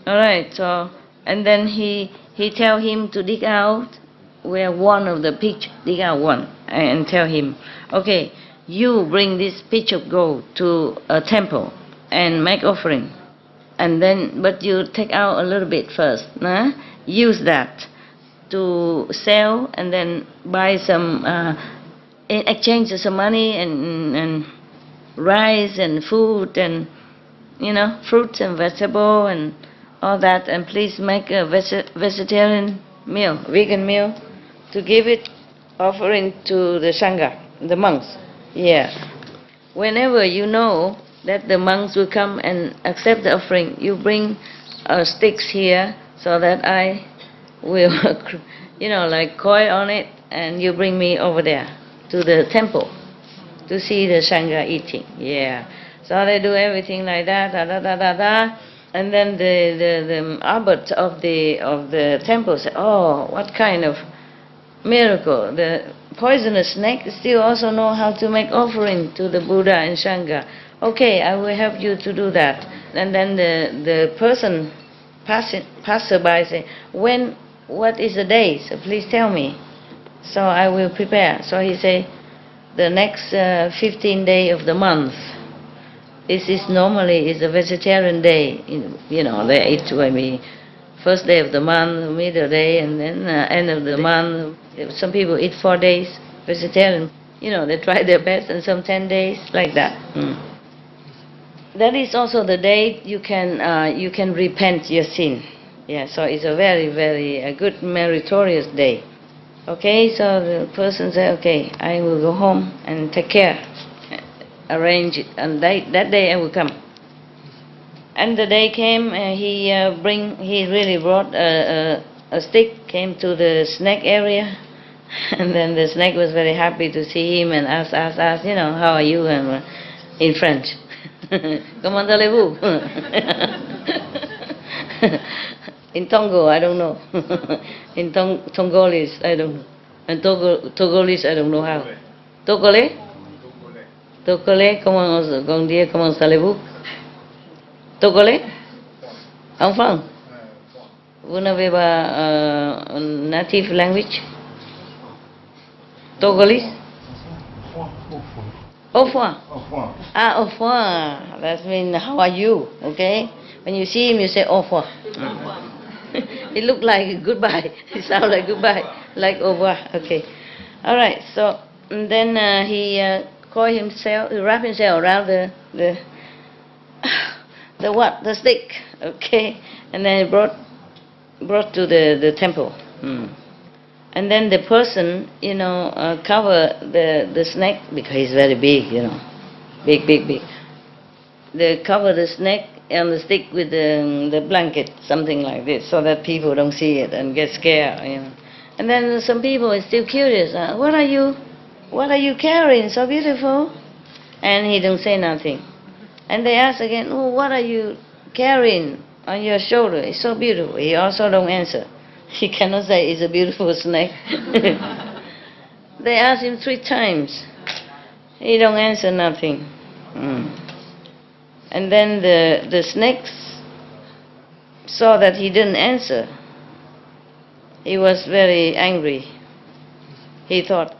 right. So and then he tell him to dig out where one of the pitch, dig out one, and tell him, "Okay, you bring this pitch of gold to a temple and make offering, and then but you take out a little bit first. Use that to sell, and then buy some in exchange of some money and rice and food and fruits and vegetable and all that, and please make a vegetarian meal, vegan meal, to give it offering to the Sangha, the monks." Yeah. Whenever you know that the monks will come and accept the offering, you bring sticks here so that I will, like coil on it, and you bring me over there to the temple to see the Sangha eating. Yeah. So they do everything like that, and then the abbot of the temple said, "Oh, what kind of miracle! The poisonous snake still also know how to make offering to the Buddha and Sangha. Okay, I will help you to do that." And then the person passerby say, "What is the day? So please tell me, so I will prepare." So he say, "The next 15th day of the month. This is normally a vegetarian day. They eat maybe first day of the month, middle day, and then end of the month. Some people eat 4 days vegetarian. They try their best, and some 10 days like that." that is also the day you can repent your sin. Yeah, so it's a very, very good meritorious day. Okay, so the person said, okay, I will go home and take care, arrange it, and that day I will come. And the day came, he really brought a stick, came to the snake area, and then the snake was very happy to see him and asked, how are you, and in French. Comment allez-vous? In Tongo, I don't know. In Tongolese, I don't know. And Togolese, I don't know how. Togolais? Togolais, comment allez-vous? Togolais? Enfant? Vous n'avez pas native language? Togolese? Au revoir. Au revoir. That means how are you? Okay? When you see him, you say au revoir. It looked like goodbye. It sounds like goodbye, like au revoir. Okay. All right. So then he coiled himself, wrapped himself around the stick. Okay. And then he brought to the temple. And then the person, cover the snake, because he's very big, big. They cover the snake on the stick with the blanket, something like this, so that people don't see it and get scared, And then some people are still curious. What are you carrying? So beautiful. And he don't say nothing. And they ask again, what are you carrying on your shoulder? It's so beautiful. He also don't answer. He cannot say it's a beautiful snake. They ask him 3 times. He don't answer nothing. And then the snakes saw that he didn't answer. He was very angry. He thought,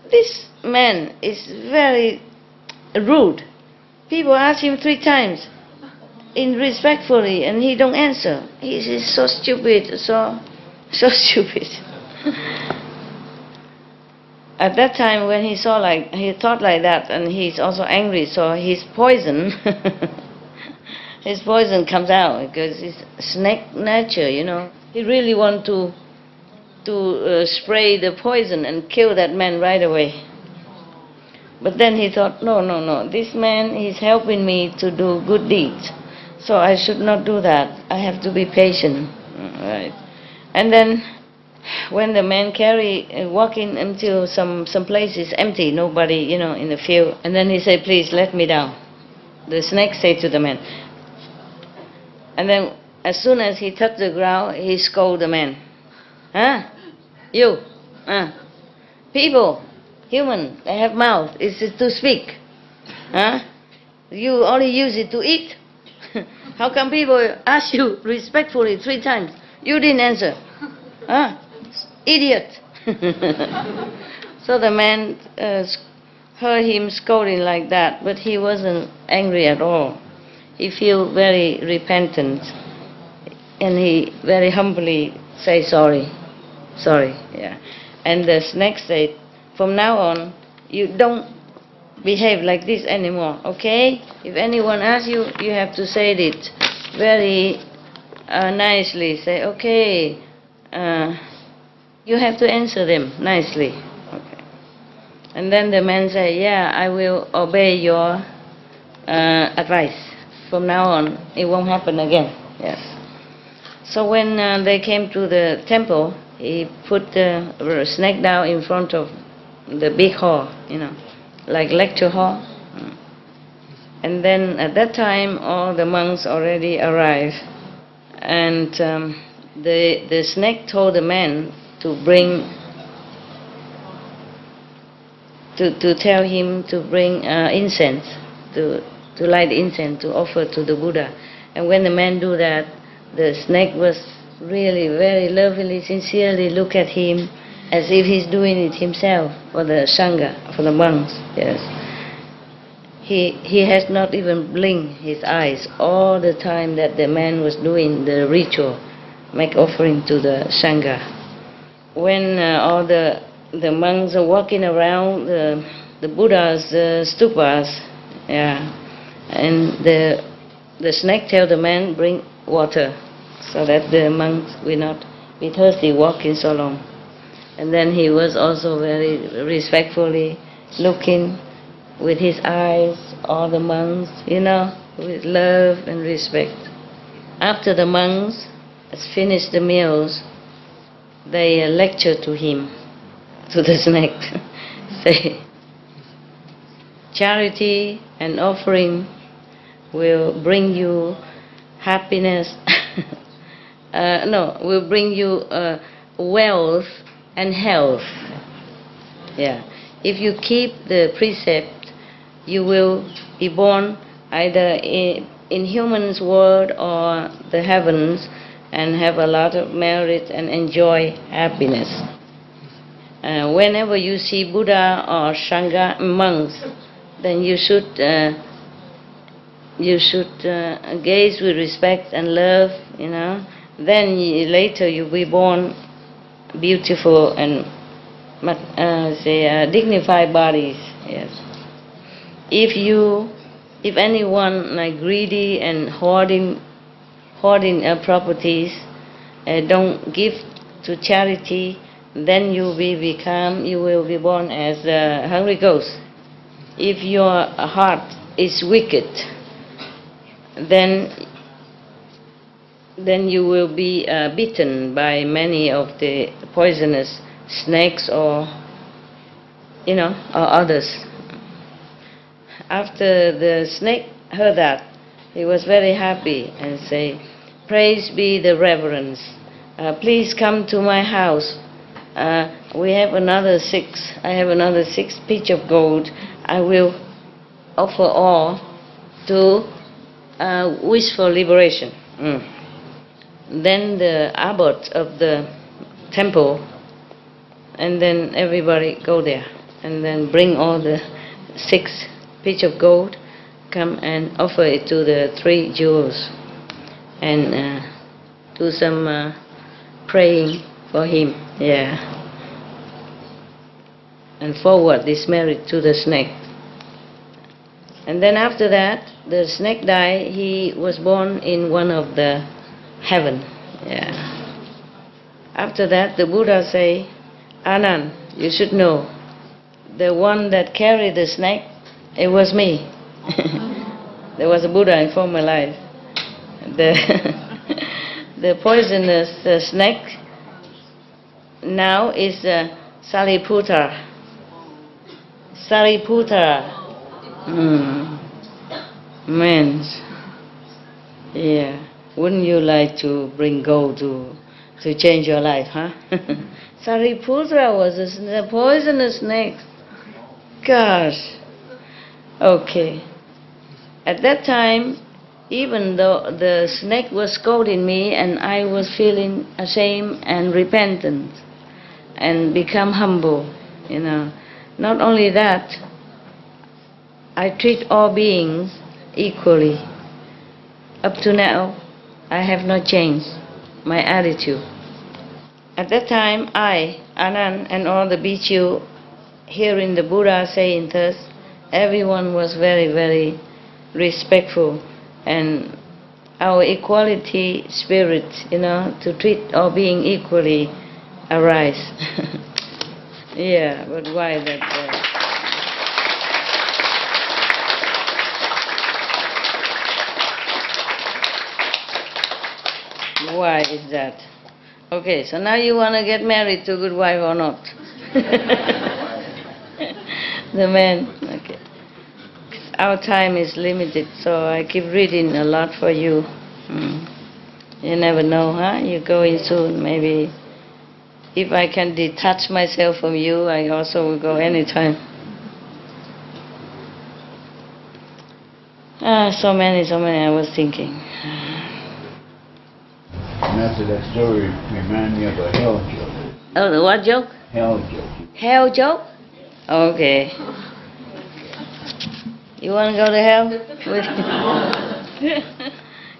this man is very rude. People ask him 3 times, respectfully, and he don't answer. He is so stupid, so stupid. At that time, when he thought like that, and he's also angry, so his poison comes out, because it's snake nature, He really want to spray the poison and kill that man right away. But then he thought, no, this man is helping me to do good deeds, so I should not do that. I have to be patient, right? And then, when the man walking until some place is empty, nobody, in the field, and then he said, please let me down. The snake said to the man. And then, as soon as he touched the ground, he scolded the man. You, people, human, they have mouth, it's to speak. You only use it to eat. How come people ask you respectfully 3 times? You didn't answer. Idiot. So the man heard him scolding like that, but he wasn't angry at all. He felt very repentant, and he very humbly say sorry. Yeah. And the snake said, from now on, you don't behave like this anymore, okay? If anyone asks you, you have to say it very nicely. Say, okay, you have to answer them nicely. Okay. And then the man said, yeah, I will obey your advice. From now on, it won't happen again. Yes. So when they came to the temple, he put the snake down in front of the big hall, like lecture hall. And then at that time, all the monks already arrived. And the snake told the man to tell him to bring incense, to light incense, to offer to the Buddha. And when the man do that, the snake was really very lovingly, sincerely look at him as if he's doing it himself for the Sangha, for the monks. Yes. He has not even blinked his eyes all the time that the man was doing the ritual, make offering to the Sangha. When all the monks are walking around the Buddha's stupas, yeah, And the snake tell the man, bring water, so that the monks will not be thirsty walking so long. And then he was also very respectfully looking with his eyes, all the monks, with love and respect. After the monks finished the meals, they lecture to him, to the snake, say, charity and offering will bring you happiness, will bring you wealth and health. Yeah. If you keep the precept, you will be born either in human's world or the heavens and have a lot of merit and enjoy happiness. Whenever you see Buddha or Sangha monks, then you should gaze with respect and love, Then later you'll be born beautiful and dignified bodies. Yes. If anyone greedy and hoarding properties, don't give to charity, then you will be born as a hungry ghost. If your heart is wicked, then you will be bitten by many of the poisonous snakes or others. After the snake heard that, he was very happy and say, "Praise be the reverence. Please come to my house. We have another 6. I have another 6 pieces of gold. I will offer all to wish for liberation." Then the abbot of the temple, and then everybody go there, and then bring all the 6 pieces of gold, come and offer it to the 3 jewels, and do some praying for him, and forward this merit to the snake. And then after that, the snake died. He was born in one of the heaven. After that, the Buddha say, "Anand, you should know, the one that carried the snake, it was me." There was a Buddha in former life. The poisonous snake now is Sariputta. Sariputta. Man. Yeah. Wouldn't you like to bring gold to change your life, huh? Sariputta was the poisonous snake. Gosh. Okay. At that time, even though the snake was scolding me and I was feeling ashamed and repentant and become humble, Not only that, I treat all beings equally. Up to now, I have not changed my attitude. At that time, I, Anand, and all the bhikkhu hearing the Buddha saying thus, everyone was very, very respectful, and our equality spirit, to treat all beings equally arise. Yeah, but why that? Why is that? Okay, so now you want to get married to a good wife or not? The man, okay. Our time is limited, so I keep reading a lot for you. You never know, huh? You're going soon, maybe. If I can detach myself from you, I also will go anytime. So many, I was thinking. Master, that story reminded me of a hell joke. Oh, what joke? Hell joke. Hell joke? Okay. You want to go to hell?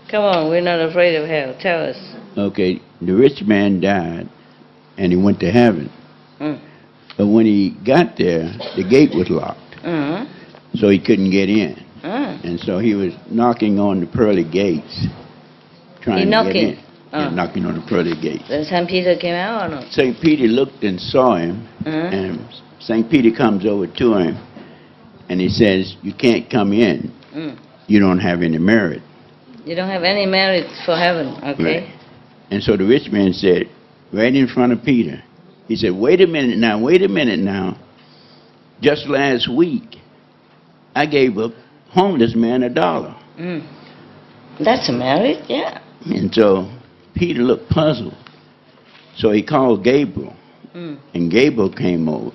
Come on, we're not afraid of hell. Tell us. Okay, the rich man died, and he went to heaven. But when he got there, the gate was locked, so he couldn't get in. And so he was knocking on the pearly gates, trying to get in. Yeah, knocking on the pearly gates. Then St. Peter came out or not? St. Peter looked and saw him, and St. Peter comes over to him, and he says, "You can't come in. You don't have any merit." You don't have any merit for heaven, okay? Right. And so the rich man said, right in front of Peter, he said, wait a minute now. Just last week, I gave a homeless man $1. That's a merit, yeah. And so Peter looked puzzled. So he called Gabriel, and Gabriel came over.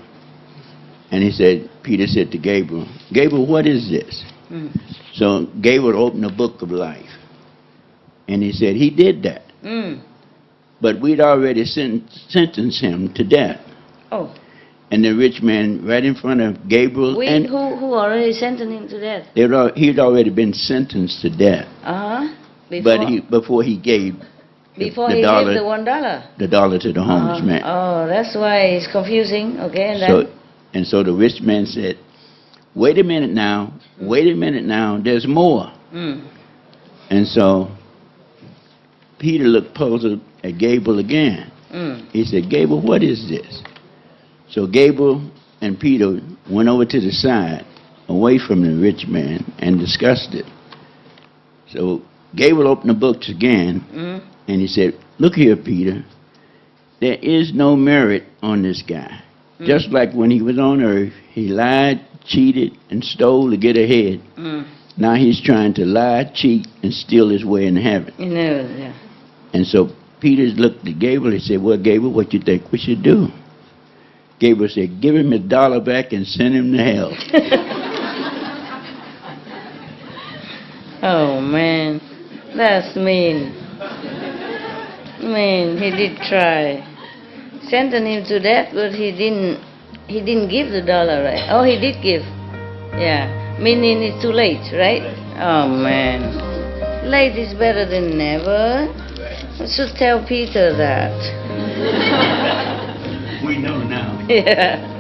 And Peter said to Gabriel, "Gabriel, what is this?" So Gabriel opened the book of life. And he said, he did that. But we'd already sentenced him to death. Oh. And the rich man, right in front of Gabriel. And who already sentenced him to death? He'd already been sentenced to death. Before he gave Before he gave the $1? The dollar to the homeless man. Oh, that's why it's confusing. Okay, and so the rich man said, wait a minute now, there's more. And so Peter looked puzzled at Gabriel again. He said, Gabriel, what is this? So Gabriel and Peter went over to the side, away from the rich man, and discussed it. So Gabriel opened the books again, and he said, look here, Peter, there is no merit on this guy. Just like when he was on earth, he lied, cheated, and stole to get ahead. Now he's trying to lie, cheat, and steal his way in heaven. Yeah. And so Peter looked at Gabriel and said, well, Gabriel, what you think we should do? Gabriel said, give him $1 back and send him to hell. Oh, man. That's mean. Man, he did try. Sentenced him to death, but he didn't give the $1, right? Oh, he did give. Yeah. Meaning it's too late, right? Oh, man. Late is better than never. I should tell Peter that. We know now. Yeah.